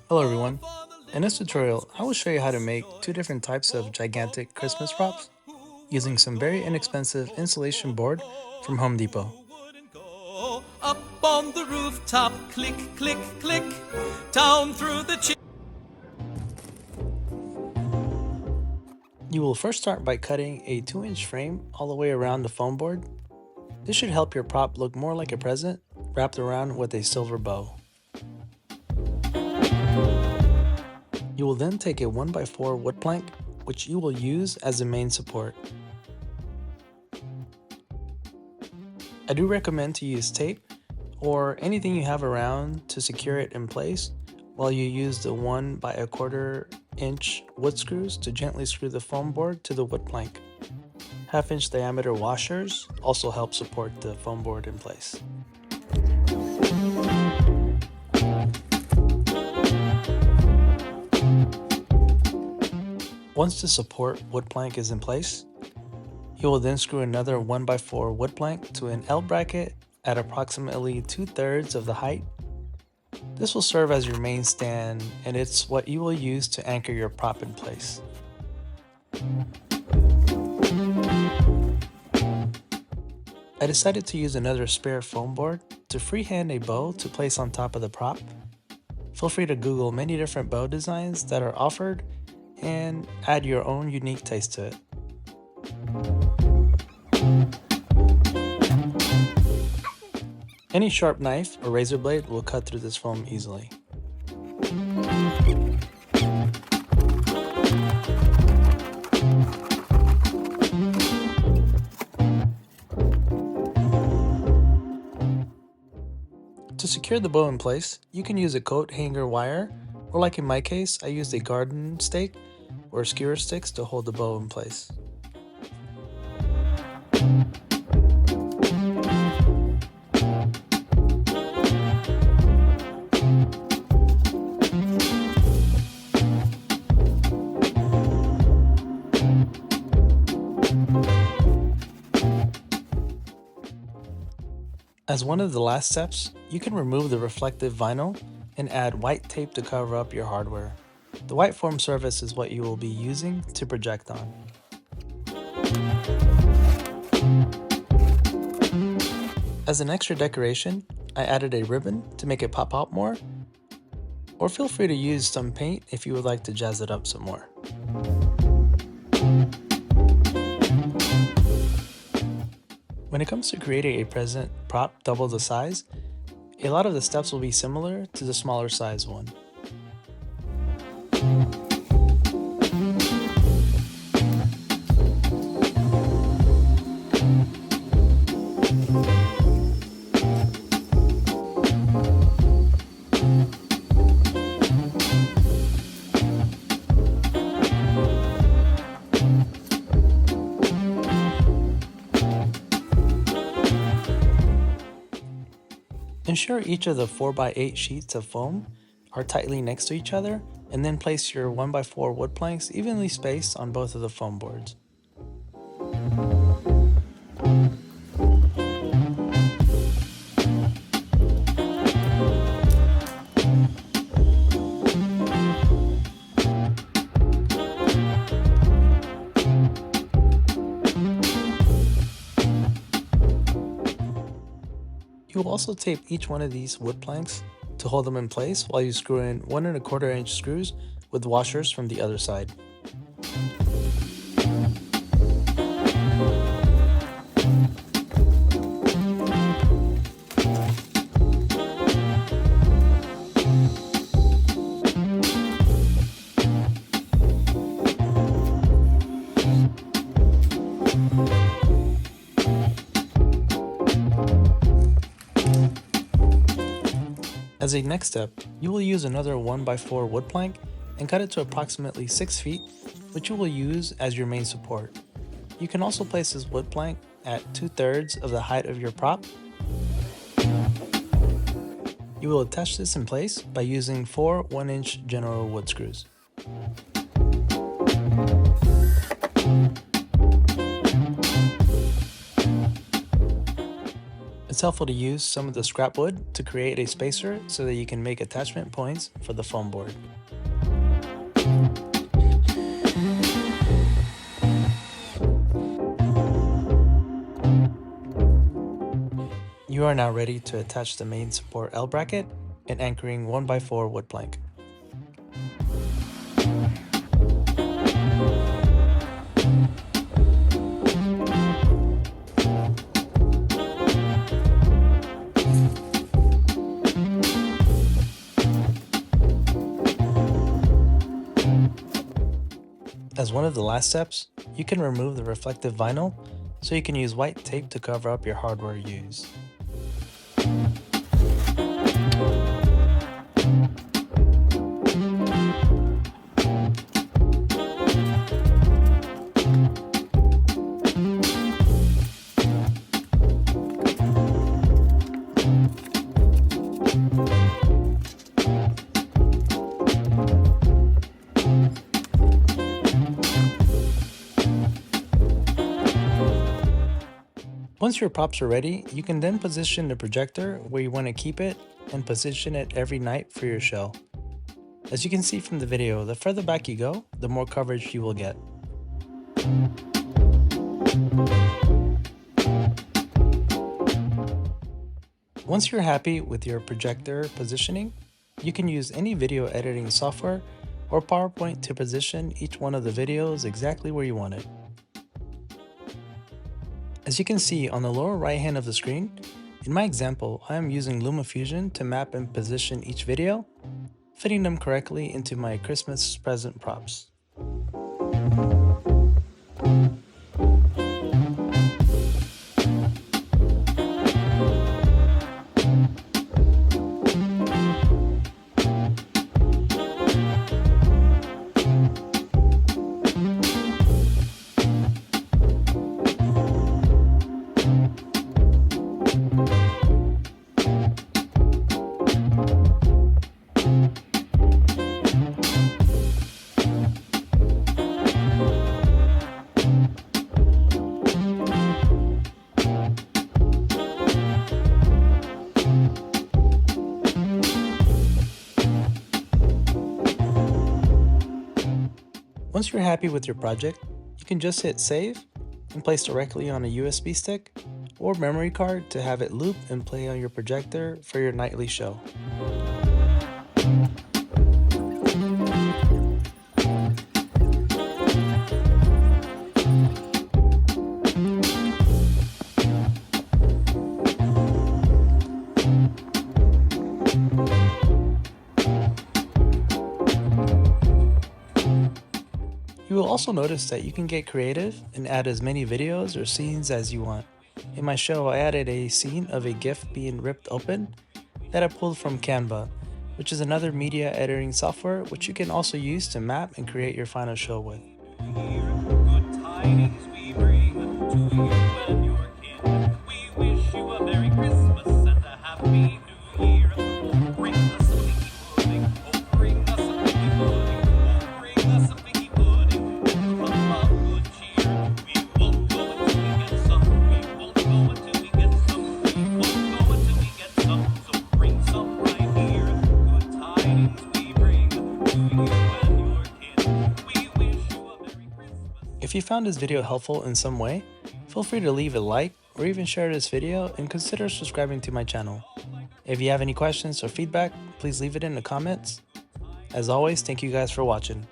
Hello everyone. In this tutorial, I will show you how to make two different types of gigantic Christmas props using some very inexpensive insulation board from Home Depot. Up on the rooftop, click, click, click, down through the You will first start by cutting a 2-inch frame all the way around the foam board. This should help your prop look more like a present wrapped around with a silver bow. You will then take a 1x4 wood plank, which you will use as the main support. I do recommend to use tape or anything you have around to secure it in place while you use the 1x1/4 inch wood screws to gently screw the foam board to the wood plank. 1/2 inch diameter washers also help support the foam board in place. Once the support wood plank is in place, you will then screw another 1x4 wood plank to an L bracket at approximately 2/3 of the height. This will serve as your main stand, and it's what you will use to anchor your prop in place. I decided to use another spare foam board to freehand a bow to place on top of the prop. Feel free to Google many different bow designs that are offered and add your own unique taste to it. Any sharp knife or razor blade will cut through this foam easily. To secure the bow in place, you can use a coat hanger wire, or like in my case, I used a garden stake or skewer sticks to hold the bow in place. As one of the last steps, you can remove the reflective vinyl and add white tape to cover up your hardware. The white foam surface is what you will be using to project on. As an extra decoration, I added a ribbon to make it pop out more, or feel free to use some paint if you would like to jazz it up some more. When it comes to creating a present prop double the size, a lot of the steps will be similar to the smaller size one. Ensure each of the 4x8 sheets of foam are tightly next to each other, and then place your 1x4 wood planks evenly spaced on both of the foam boards. You will also tape each one of these wood planks to hold them in place while you screw in 1 1/4 inch screws with washers from the other side. As a next step, you will use another 1x4 wood plank and cut it to approximately 6 feet, which you will use as your main support. You can also place this wood plank at 2/3 of the height of your prop. You will attach this in place by using 4 1-inch General wood screws. It's helpful to use some of the scrap wood to create a spacer so that you can make attachment points for the foam board. You are now ready to attach the main support L bracket and anchoring 1x4 wood plank. As one of the last steps, you can remove the reflective vinyl so you can use white tape to cover up your hardware used. Once your props are ready, you can then position the projector where you want to keep it and position it every night for your show. As you can see from the video, the further back you go, the more coverage you will get. Once you're happy with your projector positioning, you can use any video editing software or PowerPoint to position each one of the videos exactly where you want it. As you can see on the lower right hand of the screen, in my example, I am using LumaFusion to map and position each video, fitting them correctly into my Christmas present props. Once you're happy with your project, you can just hit save and place directly on a USB stick or memory card to have it loop and play on your projector for your nightly show. You will also notice that you can get creative and add as many videos or scenes as you want. In my show, I added a scene of a gift being ripped open that I pulled from Canva, which is another media editing software which you can also use to map and create your final show with. Good tidings we bring to you and your kin. We wish you a Merry Christmas and a Happy New Year. Oh, bring us a piggy pudding. Oh, bring us a piggy pudding. Oh, bring us a piggy pudding. Come of good cheer. We won't go until we get some. We won't go until we get some. We won't go until we get some. So bring some right here. Good tidings we bring to you and your kin. We wish you a Merry Christmas. If you found this video helpful in some way, feel free to leave a like or even share this video and consider subscribing to my channel. If you have any questions or feedback, please leave it in the comments. As always, thank you guys for watching.